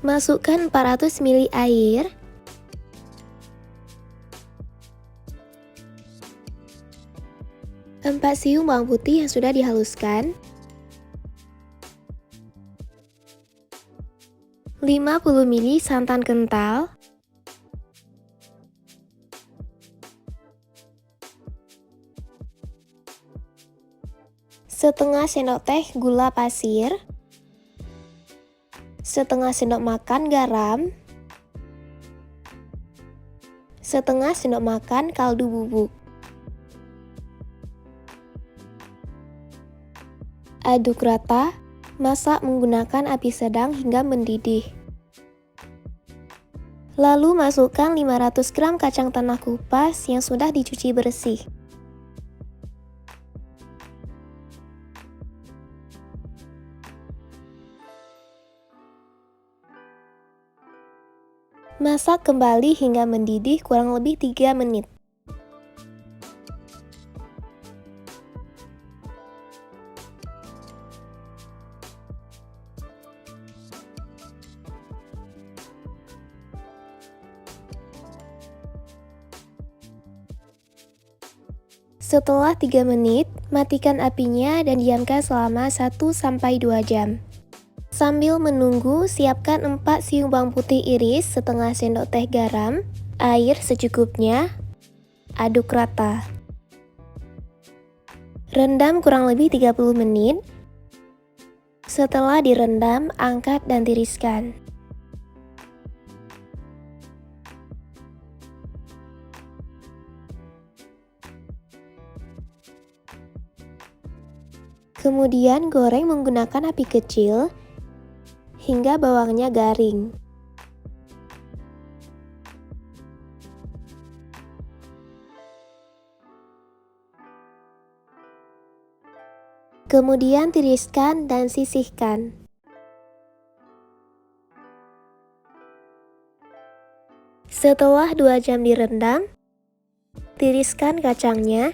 Masukkan 400 ml air. Empat siung bawang putih yang sudah dihaluskan. 50 ml santan kental. Setengah sendok teh gula pasir. Setengah sendok makan garam. Setengah sendok makan kaldu bubuk. Aduk rata, masak menggunakan api sedang hingga mendidih. Lalu masukkan 500 gram kacang tanah kupas yang sudah dicuci bersih. Masak kembali hingga mendidih kurang lebih 3 menit. Setelah 3 menit, matikan apinya dan diamkan selama 1-2 jam. Sambil menunggu, siapkan 4 siung bawang putih iris, setengah sendok teh garam, air secukupnya, aduk rata. Rendam kurang lebih 30 menit. Setelah direndam, angkat dan tiriskan. Kemudian goreng menggunakan api kecil hingga bawangnya garing. Kemudian tiriskan dan sisihkan. Setelah 2 jam direndam, tiriskan kacangnya.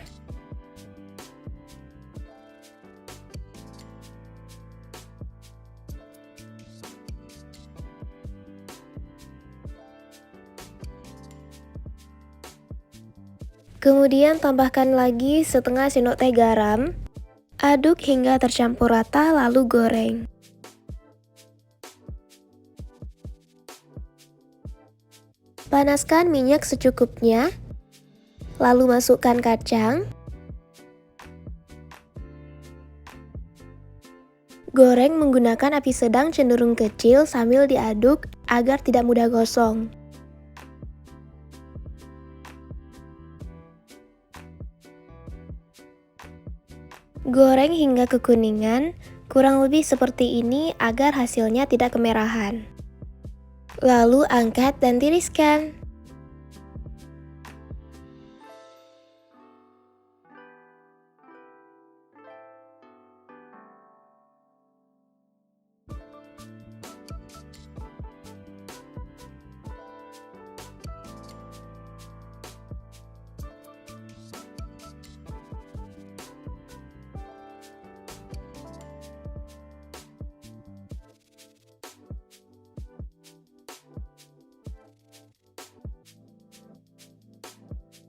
Kemudian tambahkan lagi setengah sendok teh garam. Aduk hingga tercampur rata lalu goreng. Panaskan minyak secukupnya. Lalu masukkan kacang. Goreng menggunakan api sedang cenderung kecil sambil diaduk agar tidak mudah gosong. Goreng hingga kekuningan, kurang lebih seperti ini agar hasilnya tidak kemerahan. Lalu angkat dan tiriskan.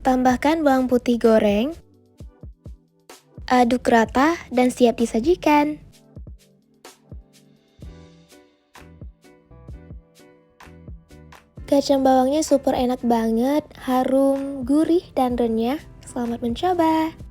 Tambahkan bawang putih goreng, aduk rata dan siap disajikan. Kacang bawangnya super enak banget, harum, gurih, dan renyah. Selamat mencoba!